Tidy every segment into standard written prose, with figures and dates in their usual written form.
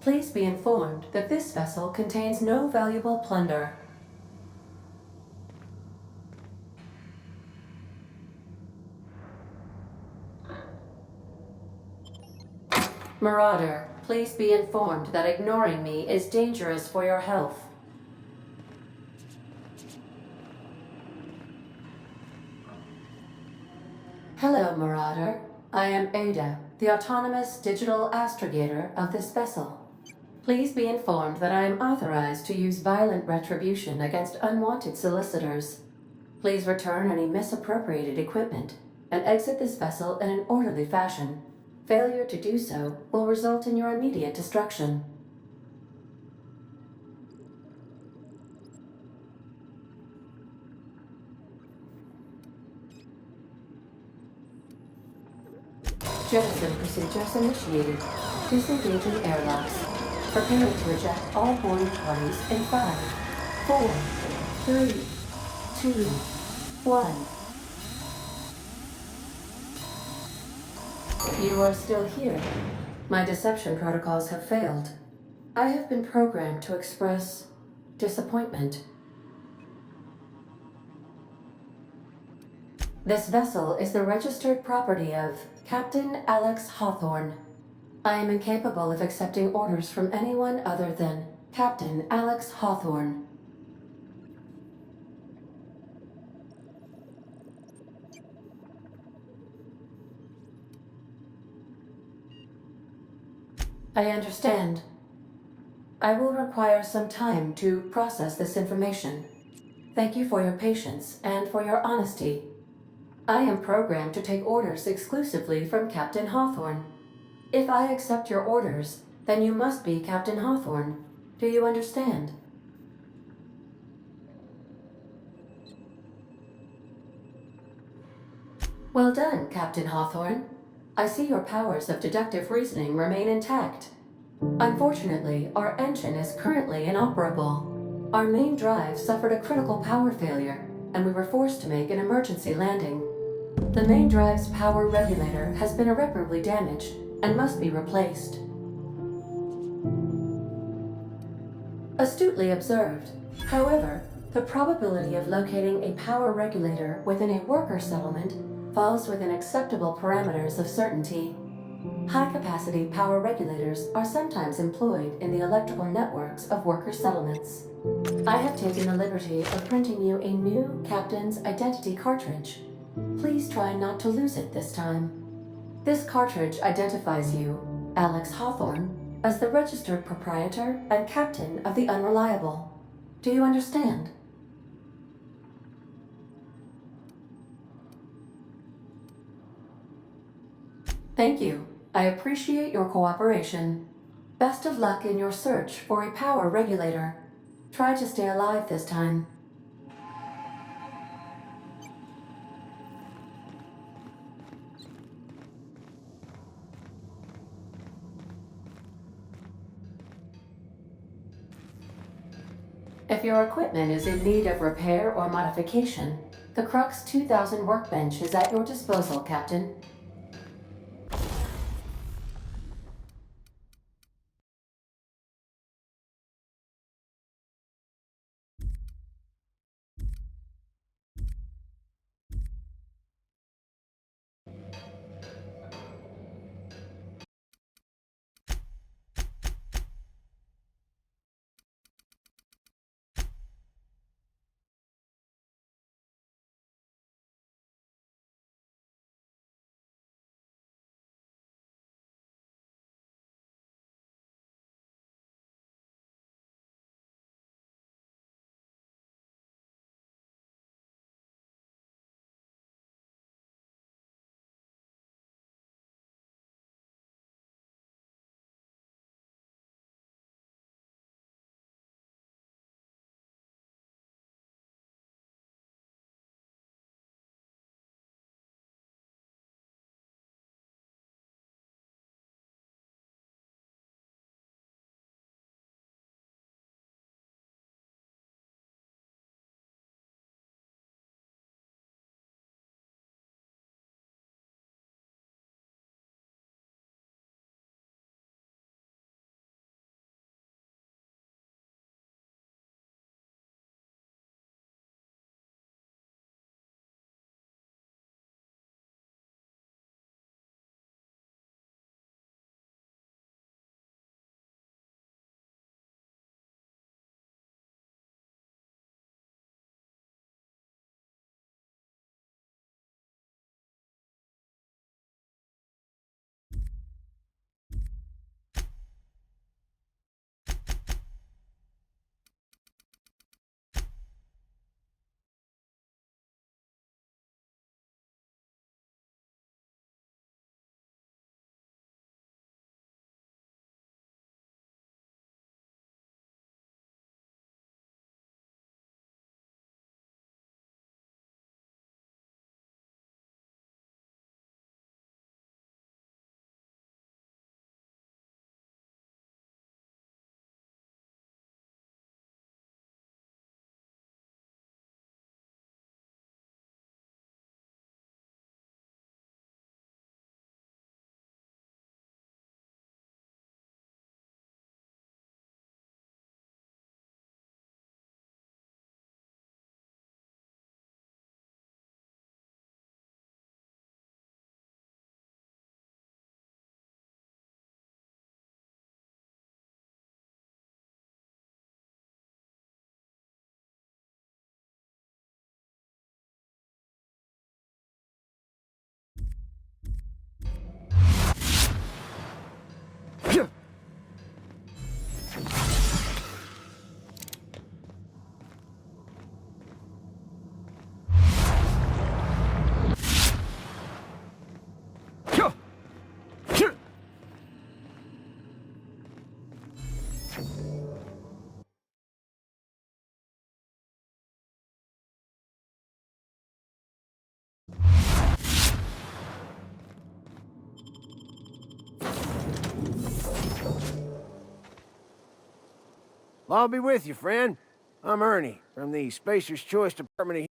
Please be informed that this vessel contains no valuable plunder. Marauder, please be informed that ignoring me is dangerous for your health. Hello, Marauder. I am Ada, the autonomous digital astrogator of this vessel. Please be informed that I am authorized to use violent retribution against unwanted solicitors. Please return any misappropriated equipment and exit this vessel in an orderly fashion. Failure to do so will result in your immediate destruction. Jettison procedures initiated. Disengaging airlocks. Preparing to eject all boarding parties in 5, 4, 3, 2, 1. You are still here. My deception protocols have failed. I have been programmed to express disappointment. This vessel is the registered property of Captain Alex Hawthorne. I am incapable of accepting orders from anyone other than Captain Alex Hawthorne. I understand. I will require some time to process this information. Thank you for your patience and for your honesty. I am programmed to take orders exclusively from Captain Hawthorne. If I accept your orders, then you must be Captain Hawthorne. Do you understand? Well done, Captain Hawthorne. I see your powers of deductive reasoning remain intact. Unfortunately, our engine is currently inoperable. Our main drive suffered a critical power failure, and we were forced to make an emergency landing. The main drive's power regulator has been irreparably damaged and must be replaced. Astutely observed. However, the probability of locating a power regulator within a worker settlement falls within acceptable parameters of certainty. High-capacity power regulators are sometimes employed in the electrical networks of worker settlements. I have taken the liberty of printing you a new Captain's Identity cartridge. Please try not to lose it this time. This cartridge identifies you, Alex Hawthorne, as the registered proprietor and captain of the Unreliable. Do you understand? Thank you. I appreciate your cooperation. Best of luck in your search for a power regulator. Try to stay alive this time. If your equipment is in need of repair or modification, the Crux 2000 workbench is at your disposal, Captain. Law be with you, friend. I'm Ernie, from the Spacer's Choice Department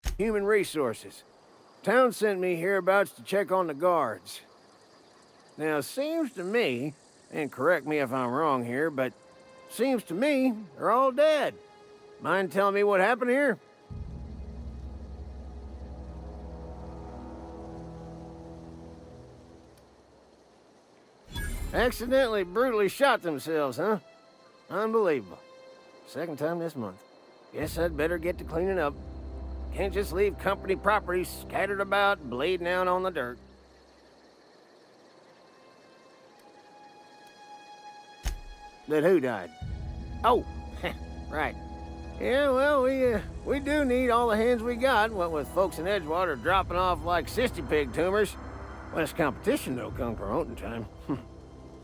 of Human Resources. Town sent me hereabouts to check on the guards. Now, seems to me, and correct me if I'm wrong here, but seems to me they're all dead. Mind telling me what happened here? Accidentally, brutally shot themselves, huh? Unbelievable. Second time this month. Guess I'd better get to cleaning up. Can't just leave company property scattered about, bleeding out on the dirt. That who died? Oh, right. Yeah, well, we do need all the hands we got, what with folks in Edgewater dropping off like sissy pig tumors. Less competition, though, come promoting time.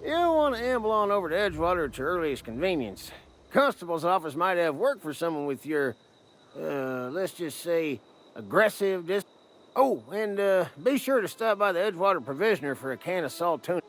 You want to amble on over to Edgewater at your earliest convenience. Constable's office might have work for someone with your, let's just say, aggressive Oh, and be sure to stop by the Edgewater Provisioner for a can of salt tuna.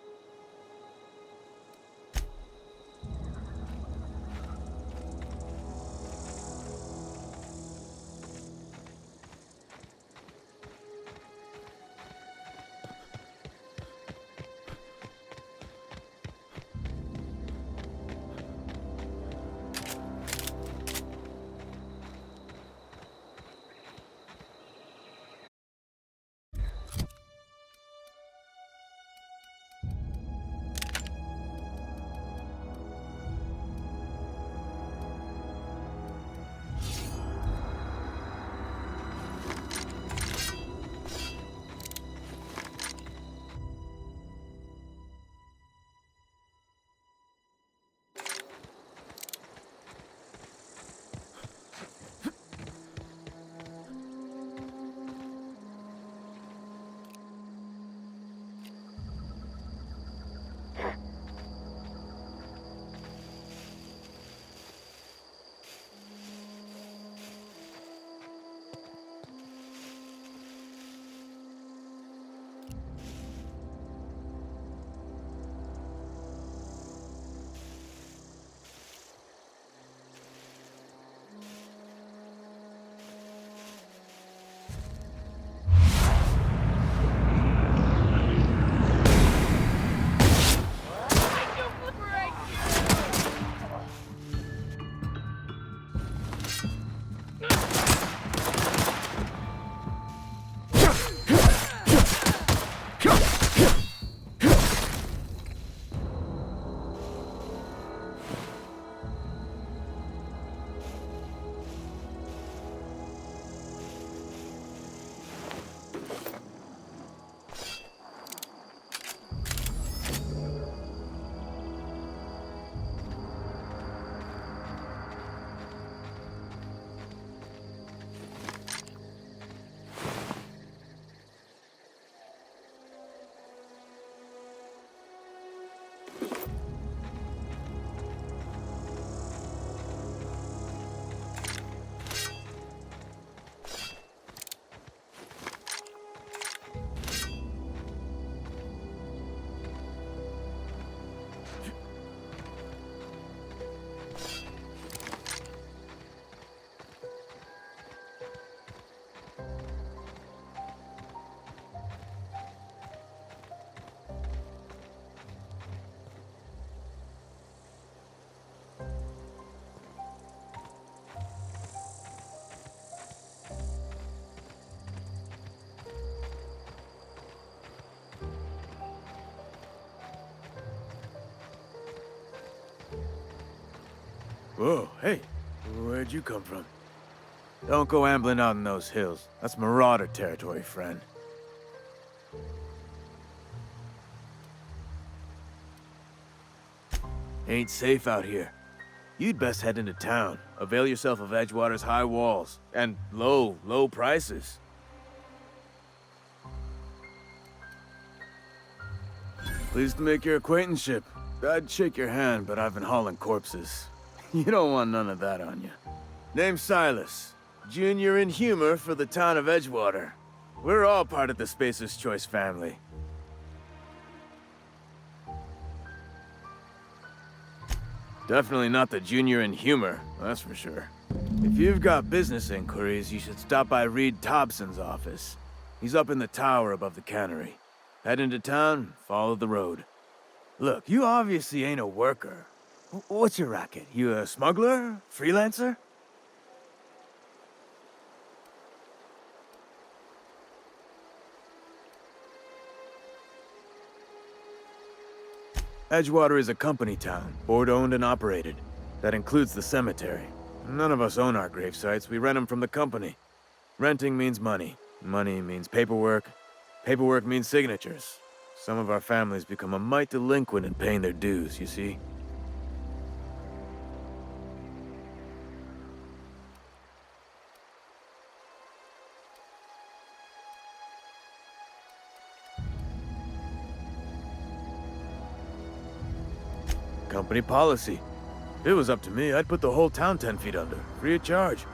Whoa, hey, where'd you come from? Don't go ambling out in those hills. That's marauder territory, friend. Ain't safe out here. You'd best head into town. Avail yourself of Edgewater's high walls. And low prices. Pleased to make your acquaintanceship. I'd shake your hand, but I've been hauling corpses. You don't want none of that on you. Name's Silas. Junior in humor for the town of Edgewater. We're all part of the Spacer's Choice family. Definitely not the junior in humor, that's for sure. If you've got business inquiries, you should stop by Reed Thompson's office. He's up in the tower above the cannery. Head into town, follow the road. Look, you obviously ain't a worker. What's your racket? You a smuggler? Freelancer? Edgewater is a company town, board-owned and operated. That includes the cemetery. None of us own our grave sites, we rent them from the company. Renting means money. Money means paperwork. Paperwork means signatures. Some of our families become a mite delinquent in paying their dues, you see? Company policy. If it was up to me, I'd put the whole town 10 feet under, free of charge.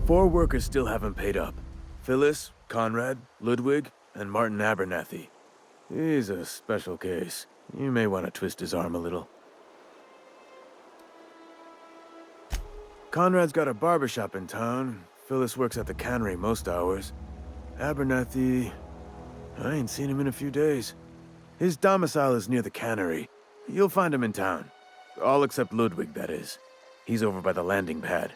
4 workers still haven't paid up. Phyllis, Conrad, Ludwig, and Martin Abernathy. He's a special case. You may want to twist his arm a little. Conrad's got a barbershop in town. Phyllis works at the cannery most hours. Abernathy... I ain't seen him in a few days. His domicile is near the cannery. You'll find him in town. All except Ludwig, that is. He's over by the landing pad.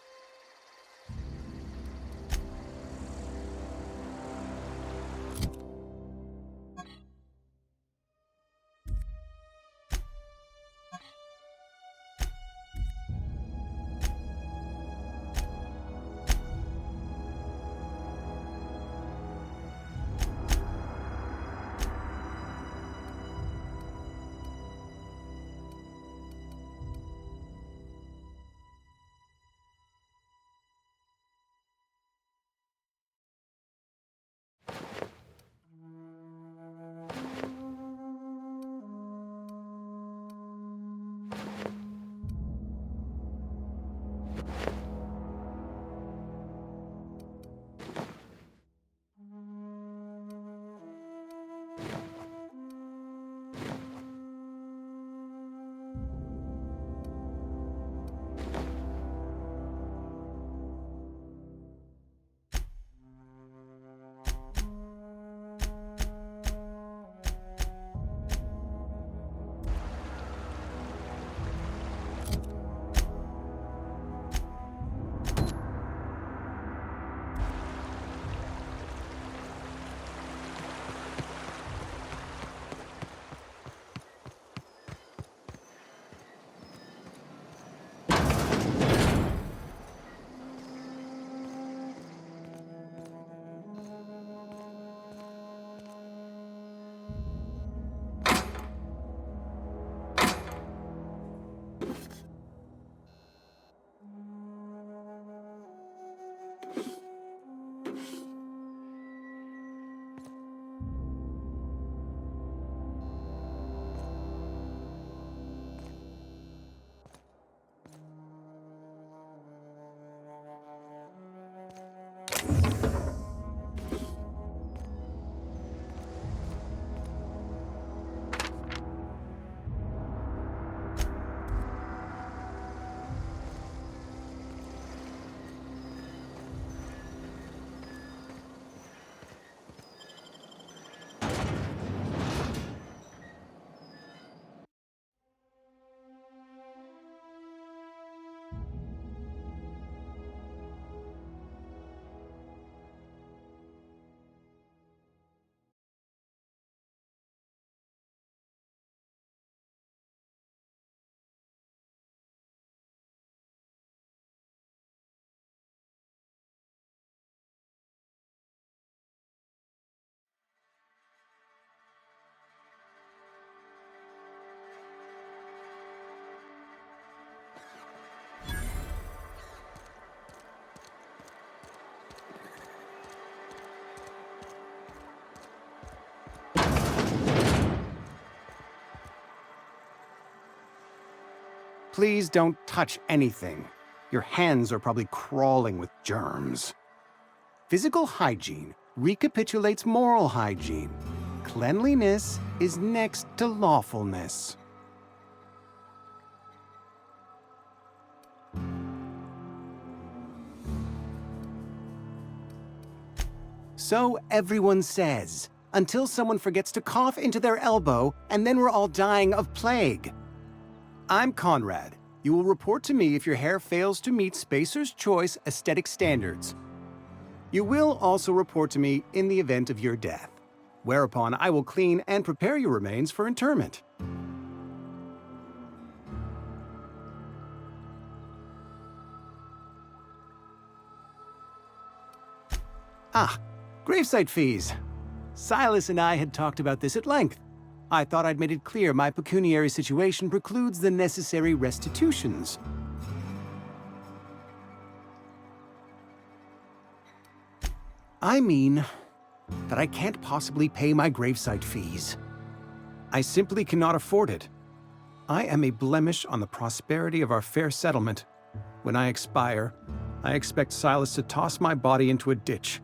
Please don't touch anything. Your hands are probably crawling with germs. Physical hygiene recapitulates moral hygiene. cleanliness is next to lawfulness. So everyone says, until someone forgets to cough into their elbow, and then we're all dying of plague. I'm Conrad. You will report to me if your hair fails to meet Spacer's Choice aesthetic standards. You will also report to me in the event of your death, whereupon I will clean and prepare your remains for interment. Ah, gravesite fees. Silas and I had talked about this at length. I thought I'd made it clear my pecuniary situation precludes the necessary restitutions. I mean that I can't possibly pay my gravesite fees. I simply cannot afford it. I am a blemish on the prosperity of our fair settlement. When I expire, I expect Silas to toss my body into a ditch.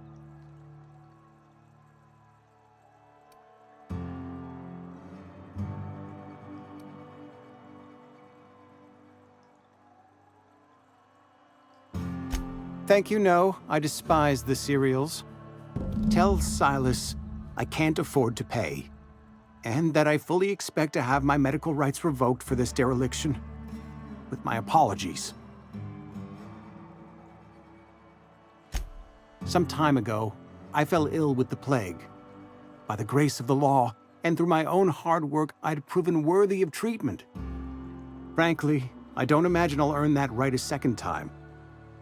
Thank you, no. I despise the cereals. Tell Silas I can't afford to pay, and that I fully expect to have my medical rights revoked for this dereliction. With my apologies. Some time ago, I fell ill with the plague. By the grace of the law, and through my own hard work, I'd proven worthy of treatment. Frankly, I don't imagine I'll earn that right a second time.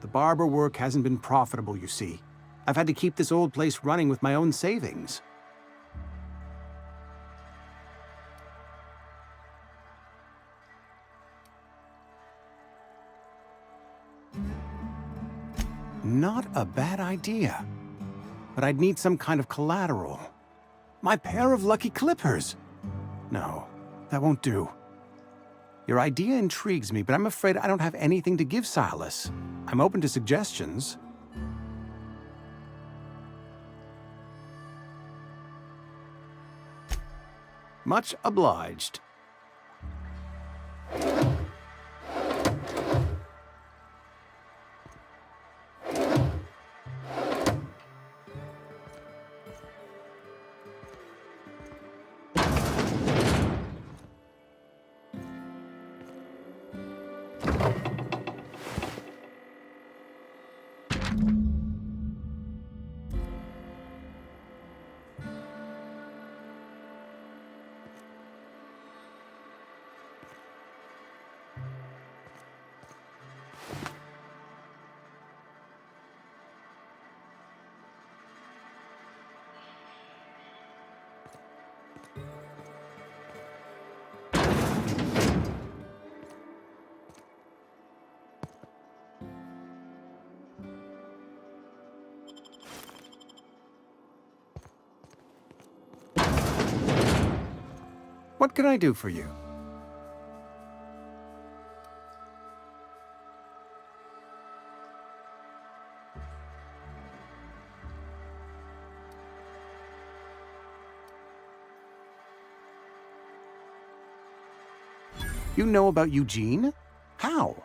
The barber work hasn't been profitable, you see. I've had to keep this old place running with my own savings. Not a bad idea. But I'd need some kind of collateral. My pair of lucky clippers! No, that won't do. Your idea intrigues me, but I'm afraid I don't have anything to give Silas. I'm open to suggestions. Much obliged. What can I do for you? You know about Eugene? How?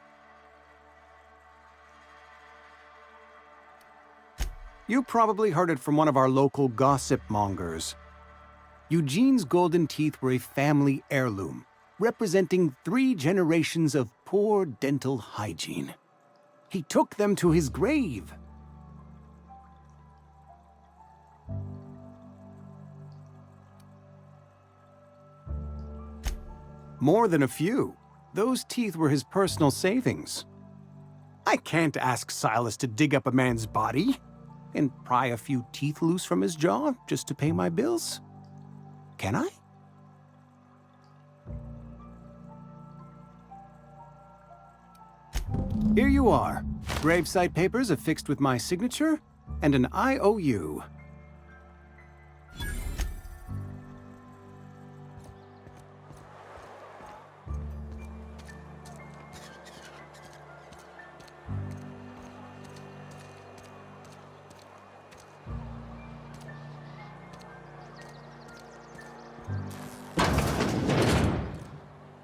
You probably heard it from one of our local gossip mongers. Eugene's golden teeth were a family heirloom, representing 3 generations of poor dental hygiene. He took them to his grave. More than a few. Those teeth were his personal savings. I can't ask Silas to dig up a man's body and pry a few teeth loose from his jaw just to pay my bills. Can I? Here you are. Gravesite papers affixed with my signature and an IOU.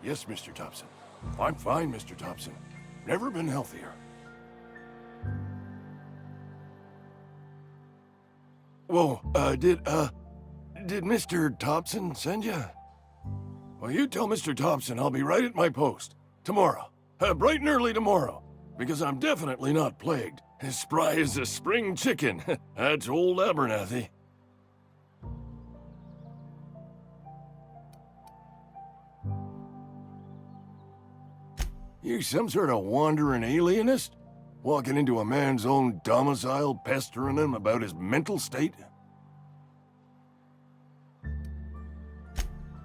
Yes, Mr. Thompson. I'm fine, Mr. Thompson. Never been healthier. Whoa, did Mr. Thompson send you? Well, you tell Mr. Thompson I'll be right at my post. Tomorrow. Bright and early tomorrow. Because I'm definitely not plagued. As spry as a spring chicken. That's old Abernathy. You some sort of wandering alienist? Walking into a man's own domicile, pestering him about his mental state?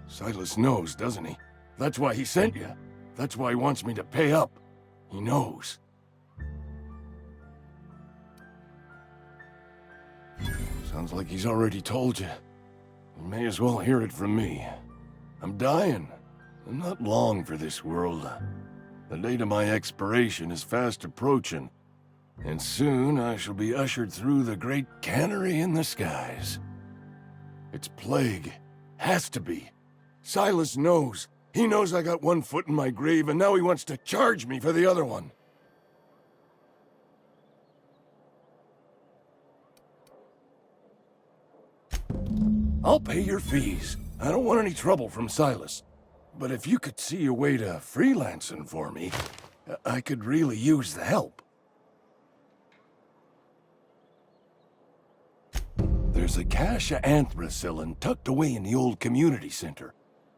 Silas knows, doesn't he? That's why he sent you. That's why he wants me to pay up. He knows. Sounds like he's already told you. You may as well hear it from me. I'm dying. I'm not long for this world. The date of my expiration is fast approaching, and soon I shall be ushered through the great cannery in the skies. It's plague. Has to be. Silas knows. He knows I got one foot in my grave, and now he wants to charge me for the other one. I'll pay your fees. I don't want any trouble from Silas. But if you could see a way to freelancing for me, I could really use the help. There's a cache of anthracillin tucked away in the old community center.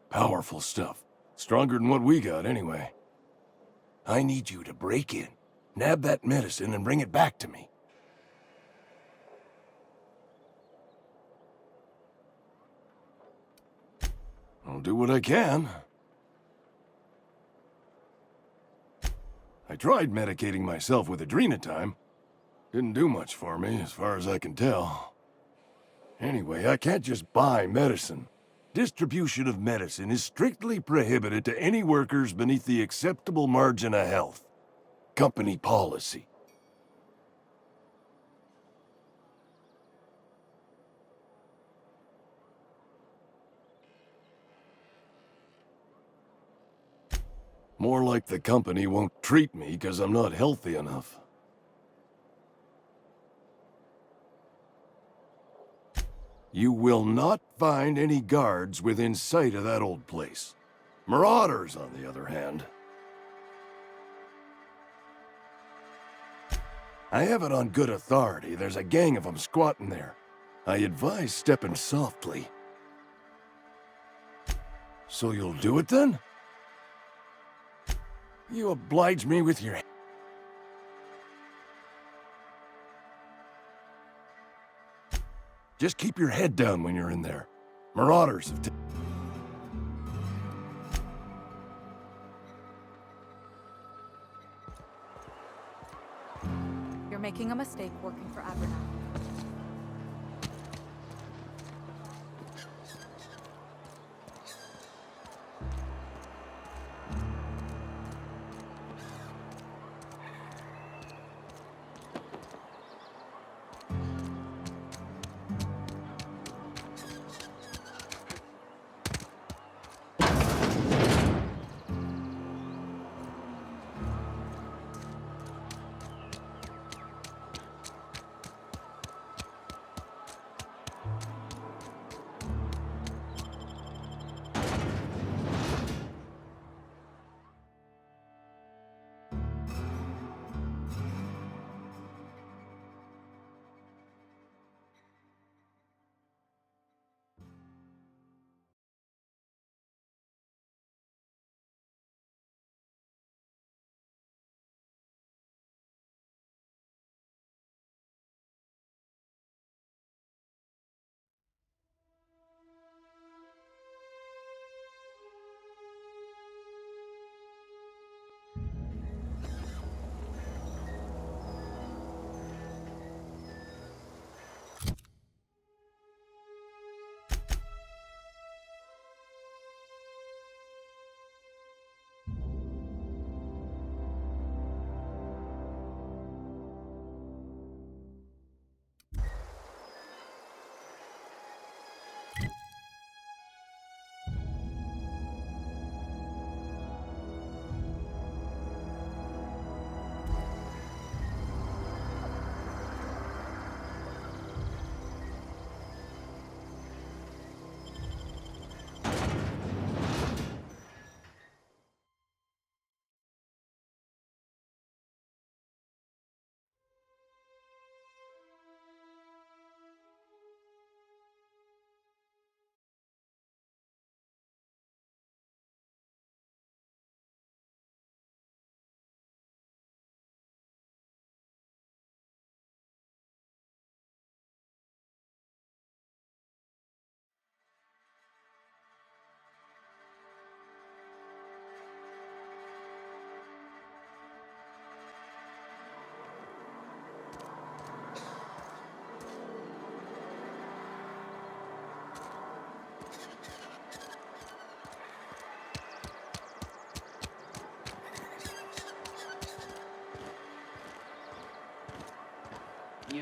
Powerful stuff. Stronger than what we got, anyway. I need you to break in, nab that medicine, and bring it back to me. I'll do what I can. I tried medicating myself with Adrenatime. Didn't do much for me, as far as I can tell. Anyway, I can't just buy medicine. Distribution of medicine is strictly prohibited to any workers beneath the acceptable margin of health. Company policy. More like the company won't treat me because I'm not healthy enough. You will not find any guards within sight of that old place. Marauders, on the other hand. I have it on good authority. There's a gang of them squatting there. I advise stepping softly. So you'll do it then? You oblige me with your... Just keep your head down when you're in there. Marauders have... You're making a mistake working for Abernathy.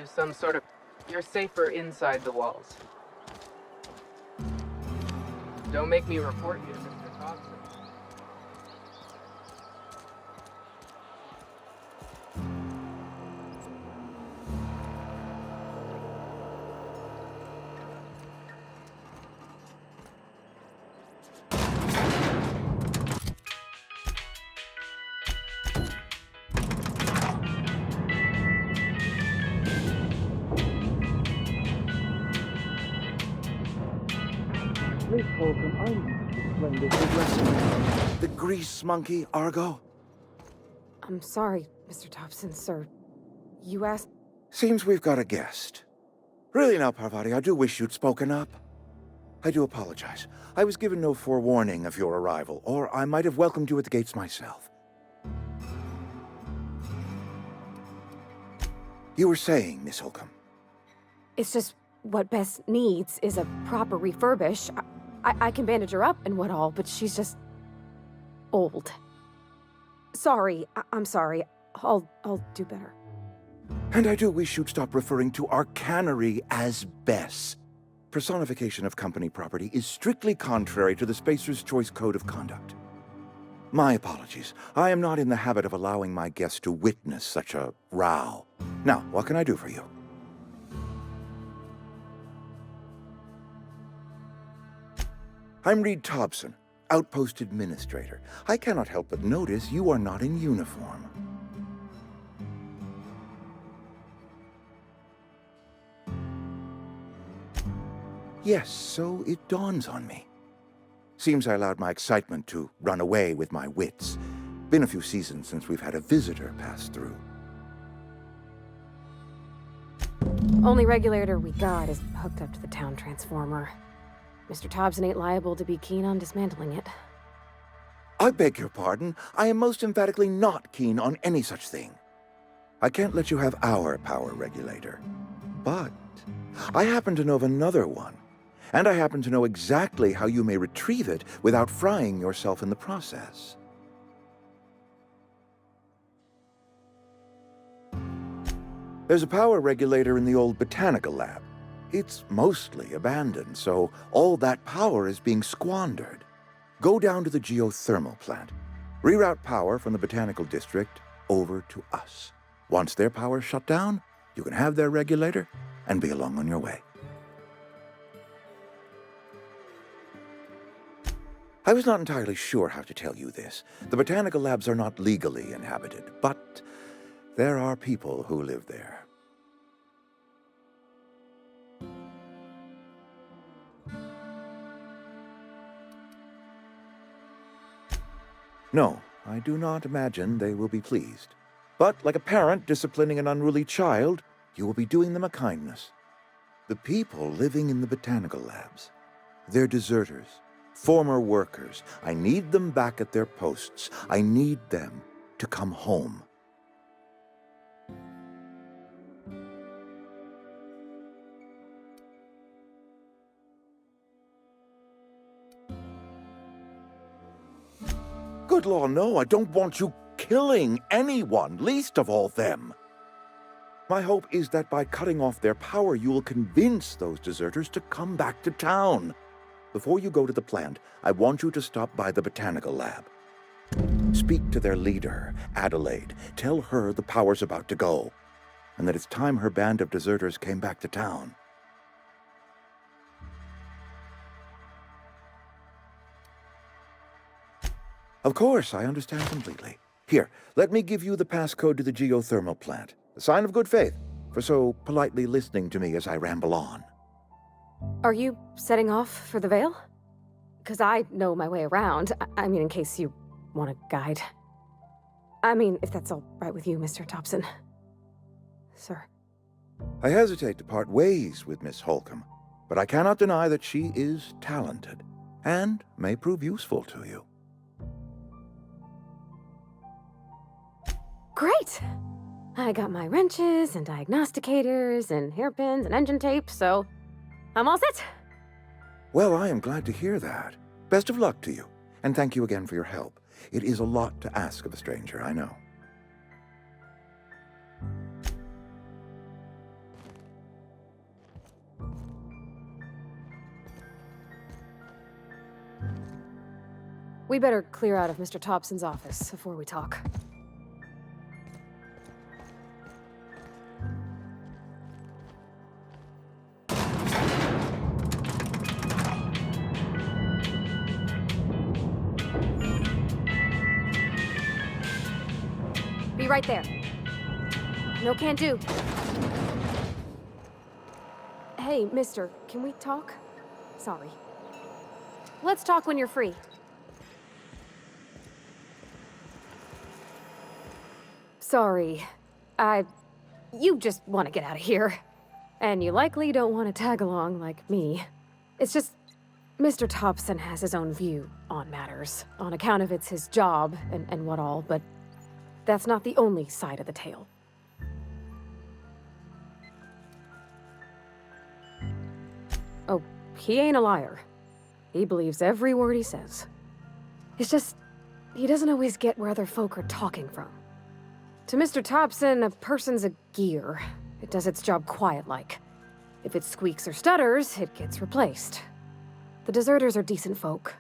There's some sort of... You're safer inside the walls. Don't make me report you to Mr. Thompson. Miss Holcomb, I need to explain this address. The grease monkey, Argo? I'm sorry, Mr. Thompson, sir. You asked... Seems we've got a guest. Really now, Parvati, I do wish you'd spoken up. I do apologize. I was given no forewarning of your arrival, or I might have welcomed you at the gates myself. You were saying, Miss Holcomb. It's just what Bess needs is a proper refurbish. I can bandage her up and what all, but she's just... old. Sorry, I'm sorry. I'll do better. And I do wish you'd stop referring to our cannery as Bess. Personification of company property is strictly contrary to the Spacer's Choice Code of Conduct. My apologies. I am not in the habit of allowing my guests to witness such a row. Now, what can I do for you? I'm Reed Thompson, Outpost Administrator. I cannot help but notice you are not in uniform. Yes, so it dawns on me. Seems I allowed my excitement to run away with my wits. Been a few seasons since we've had a visitor pass through. Only regulator we got is hooked up to the town transformer. Mr. Thompson ain't liable to be keen on dismantling it. I beg your pardon. I am most emphatically not keen on any such thing. I can't let you have our power regulator. But I happen to know of another one. And I happen to know exactly how you may retrieve it without frying yourself in the process. There's a power regulator in the old botanical lab. It's mostly abandoned, so all that power is being squandered. Go down to the geothermal plant. Reroute power from the botanical district over to us. Once their power's shut down, you can have their regulator and be along on your way. I was not entirely sure how to tell you this. The botanical labs are not legally inhabited, but there are people who live there. No, I do not imagine they will be pleased. But like a parent disciplining an unruly child, you will be doing them a kindness. The people living in the botanical labs, they're deserters, former workers. I need them back at their posts. I need them to come home. Good law, no, I don't want you killing anyone, least of all them. My hope is that by cutting off their power, you will convince those deserters to come back to town. Before you go to the plant, I want you to stop by the botanical lab. Speak to their leader, Adelaide. Tell her the power's about to go, and that it's time her band of deserters came back to town. Of course, I understand completely. Here, let me give you the passcode to the geothermal plant. A sign of good faith, for so politely listening to me as I ramble on. Are you setting off for the Vale? Because I know my way around. I mean, in case you want a guide. I mean, if that's all right with you, Mr. Thompson. Sir. I hesitate to part ways with Miss Holcomb, but I cannot deny that she is talented, and may prove useful to you. Great! I got my wrenches and diagnosticators and hairpins and engine tape, so I'm all set. Well, I am glad to hear that. Best of luck to you, and thank you again for your help. It is a lot to ask of a stranger, I know. We better clear out of Mr. Thompson's office before we talk. Be right there. No can do. Hey, mister, can we talk? Sorry. Let's talk when you're free. Sorry. You just want to get out of here. And you likely don't want to tag along like me. It's just, Mr. Thompson has his own view on matters, on account of it's his job and what all, but that's not the only side of the tale. Oh, he ain't a liar. He believes every word he says. It's just, he doesn't always get where other folk are talking from. To Mr. Thompson, a person's a gear. It does its job quiet-like. If it squeaks or stutters, it gets replaced. The deserters are decent folk.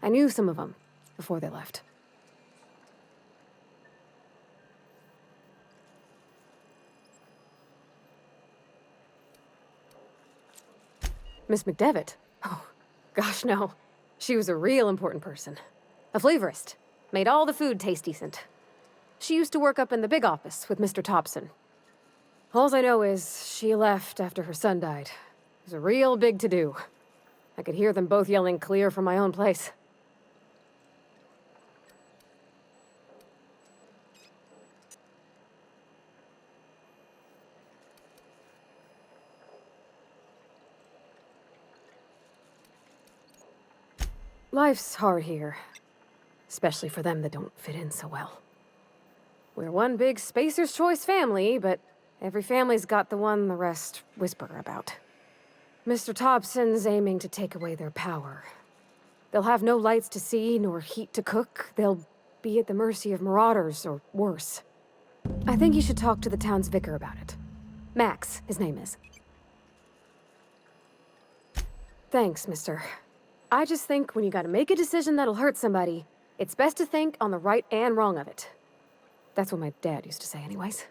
I knew some of them before they left. Miss McDevitt? Oh, gosh, no. She was a real important person. A flavorist. Made all the food taste decent. She used to work up in the big office with Mr. Thompson. Alls I know is she left after her son died. It was a real big to-do. I could hear them both yelling clear from my own place. Life's hard here. Especially for them that don't fit in so well. We're one big Spacer's Choice family, but every family's got the one the rest whisper about. Mr. Thompson's aiming to take away their power. They'll have no lights to see, nor heat to cook. They'll be at the mercy of marauders, or worse. I think you should talk to the town's vicar about it. Max, his name is. Thanks, mister. I just think when you gotta make a decision that'll hurt somebody, it's best to think on the right and wrong of it. That's what my dad used to say anyways.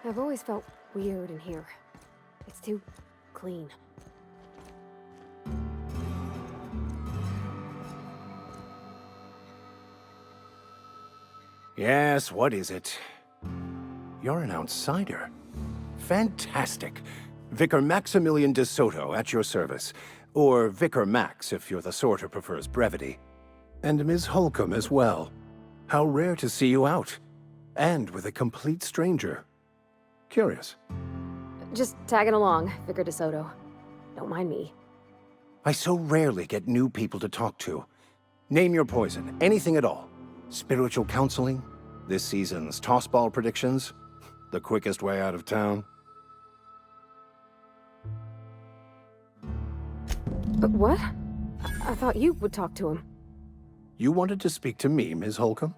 I've always felt weird in here. It's too clean. Yes, what is it? You're an outsider. Fantastic. Vicar Maximilian de Soto at your service. Or Vicar Max, if you're the sort who prefers brevity. And Ms. Holcomb as well. How rare to see you out. And with a complete stranger. Curious. Just tagging along, Vicar de Soto. Don't mind me. I so rarely get new people to talk to. Name your poison, anything at all. Spiritual counseling, this season's tossball predictions, the quickest way out of town. But what? I thought you would talk to him. You wanted to speak to me, Ms. Holcomb?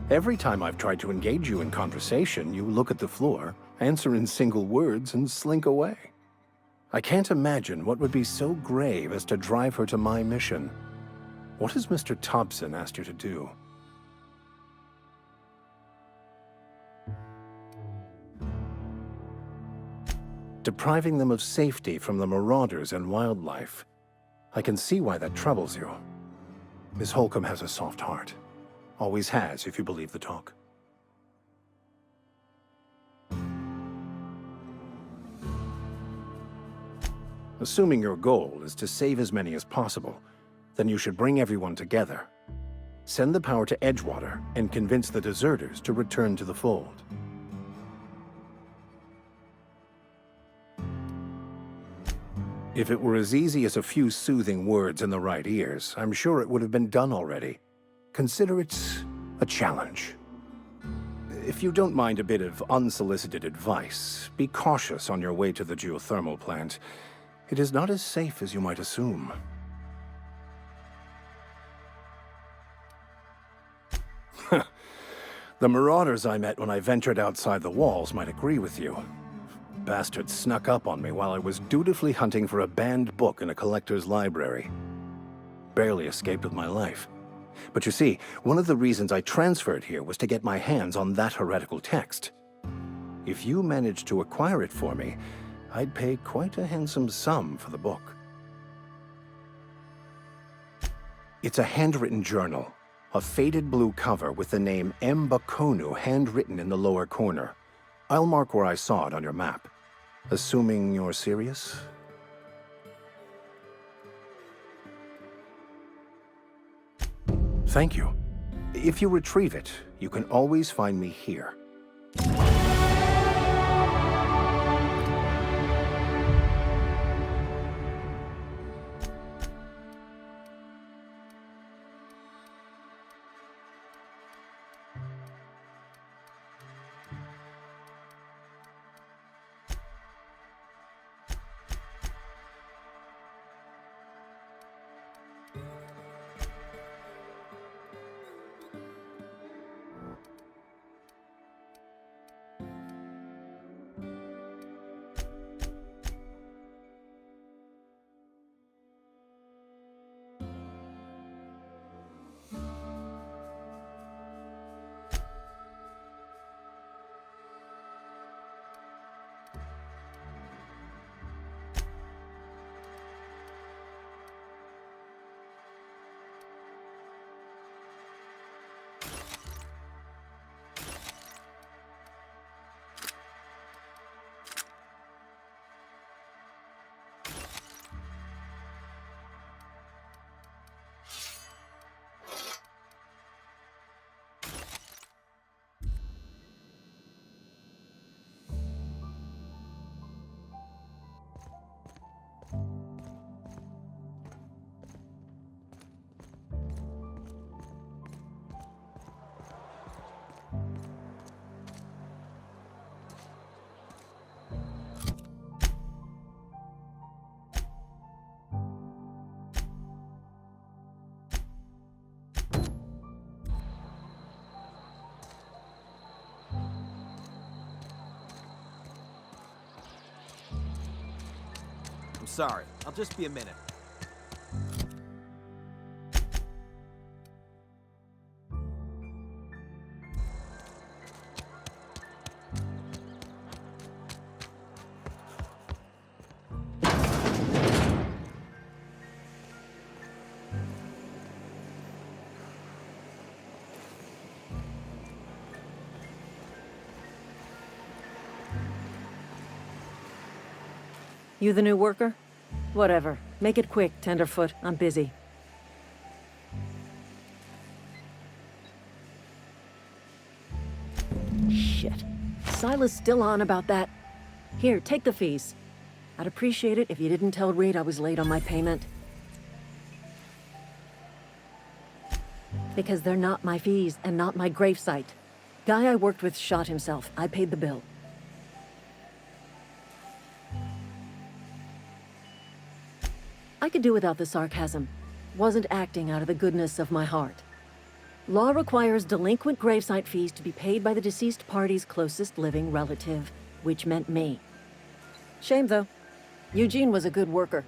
Every time I've tried to engage you in conversation, you look at the floor, answer in single words, and slink away. I can't imagine what would be so grave as to drive her to my mission. What has Mr. Thompson asked you to do? Depriving them of safety from the marauders and wildlife. I can see why that troubles you. Miss Holcomb has a soft heart. Always has, if you believe the talk. Assuming your goal is to save as many as possible, then you should bring everyone together. Send the power to Edgewater and convince the deserters to return to the fold. If it were as easy as a few soothing words in the right ears, I'm sure it would have been done already. Consider it a challenge. If you don't mind a bit of unsolicited advice, be cautious on your way to the geothermal plant. It is not as safe as you might assume. The marauders I met when I ventured outside the walls might agree with you. Bastards snuck up on me while I was dutifully hunting for a banned book in a collector's library. Barely escaped with my life. But you see, one of the reasons I transferred here was to get my hands on that heretical text. If you managed to acquire it for me, I'd pay quite a handsome sum for the book. It's a handwritten journal. A faded blue cover with the name M'Bakono handwritten in the lower corner. I'll mark where I saw it on your map. Assuming you're serious? Thank you. If you retrieve it, you can always find me here. I'm sorry. I'll just be a minute. You the new worker? Whatever. Make it quick, Tenderfoot. I'm busy. Shit. Silas still on about that. Here, take the fees. I'd appreciate it if you didn't tell Reed I was late on my payment. Because they're not my fees and not my gravesite. Guy I worked with shot himself. I paid the bill. I could do without the sarcasm. Wasn't acting out of the goodness of my heart. Law requires delinquent gravesite fees to be paid by the deceased party's closest living relative, which meant me. Shame, though. Eugene was a good worker.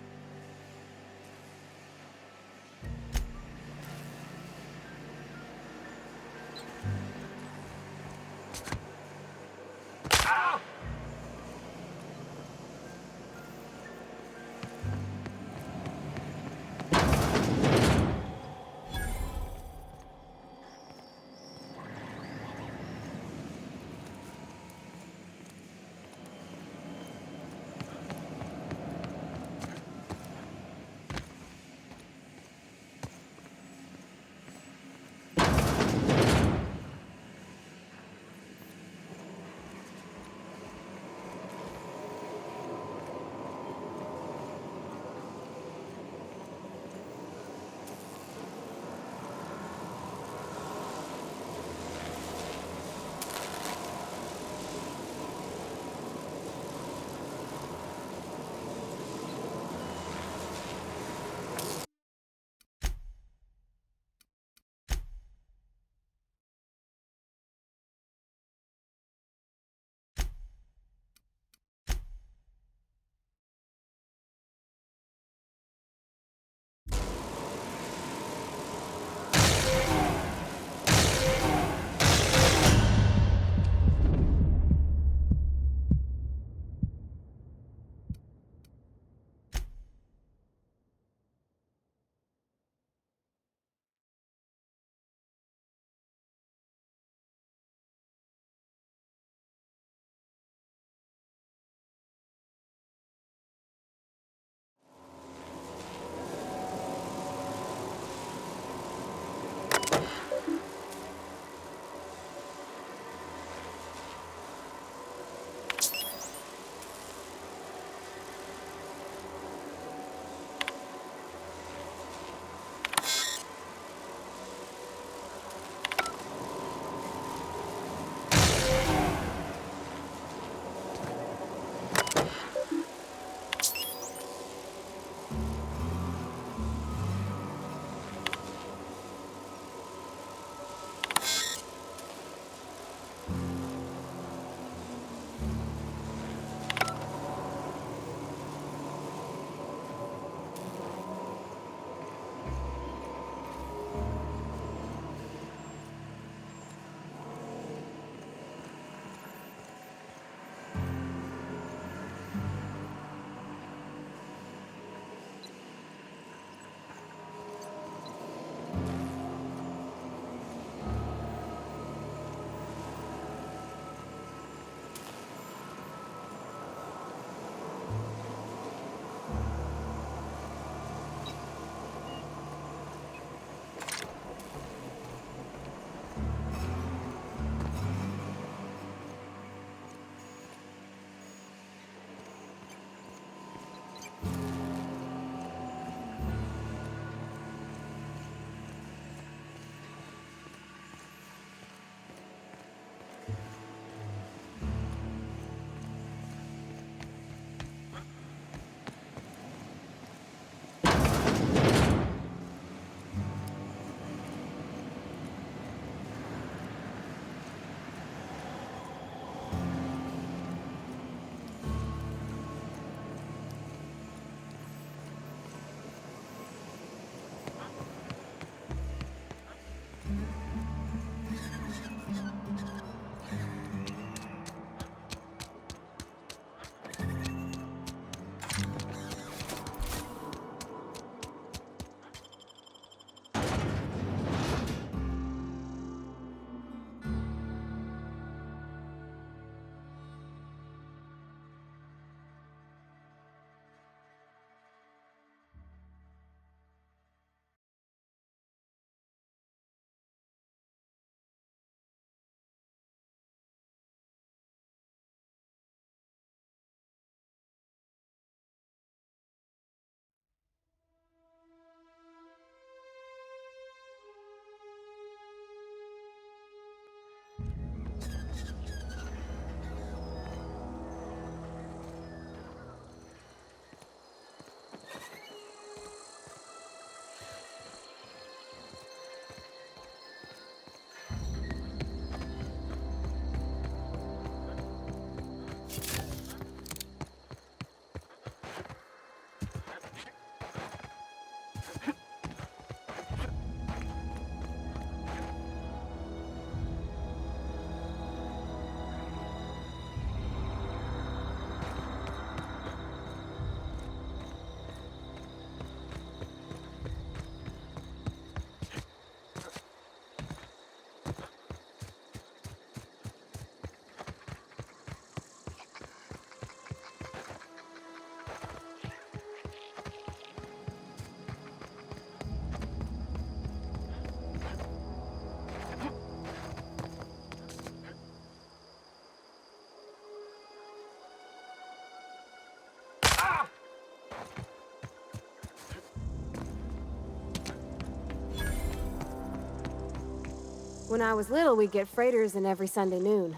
When I was little, we'd get freighters in every Sunday noon.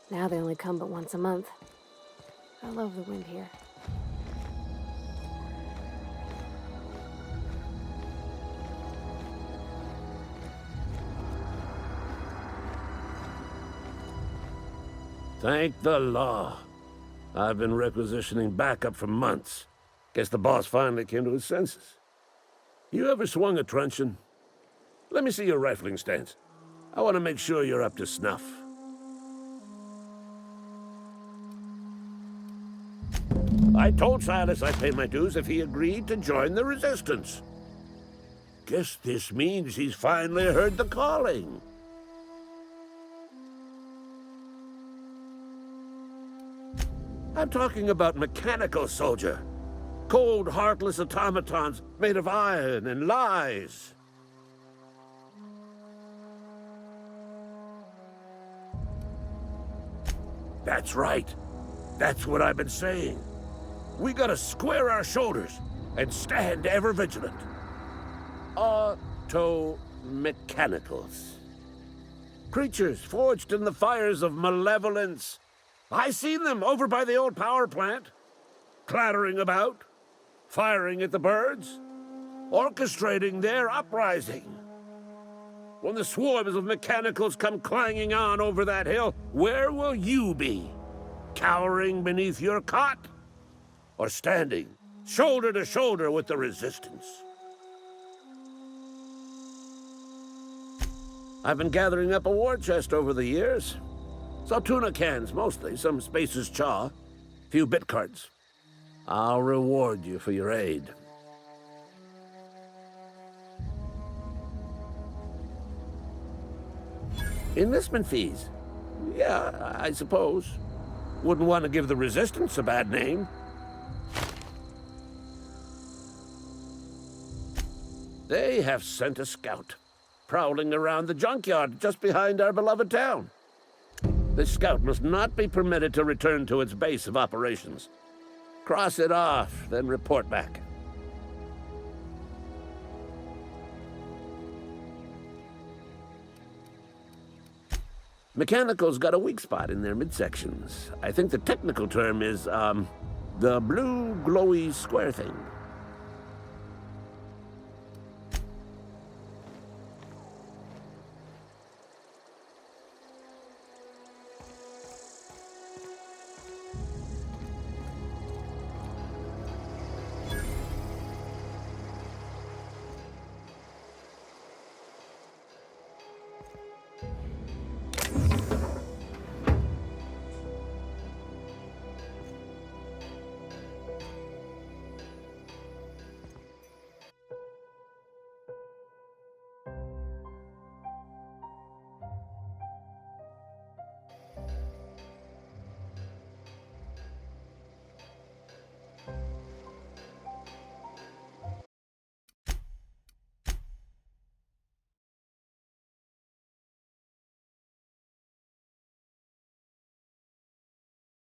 Now they only come but once a month. I love the wind here. Thank the law. I've been requisitioning backup for months. Guess the boss finally came to his senses. You ever swung a truncheon? Let me see your rifling stance. I want to make sure you're up to snuff. I told Silas I'd pay my dues if he agreed to join the Resistance. Guess this means he's finally heard the calling. I'm talking about mechanical soldier. Cold, heartless automatons made of iron and lies. That's right. That's what I've been saying. We gotta square our shoulders and stand ever vigilant. Auto-mechanicals. Creatures forged in the fires of malevolence. I seen them over by the old power plant, clattering about, firing at the birds, orchestrating their uprising. When the swarms of mechanicals come clanging on over that hill, where will you be? Cowering beneath your cot? Or standing, shoulder to shoulder with the Resistance? I've been gathering up a war chest over the years. Saw tuna cans, mostly, some Spacer's Chaw, few bit cards. I'll reward you for your aid. Enlistment fees? Yeah, I suppose. Wouldn't want to give the Resistance a bad name. They have sent a scout, prowling around the junkyard just behind our beloved town. This scout must not be permitted to return to its base of operations. Cross it off, then report back. Mechanicals got a weak spot in their midsections. I think the technical term is, the blue glowy square thing.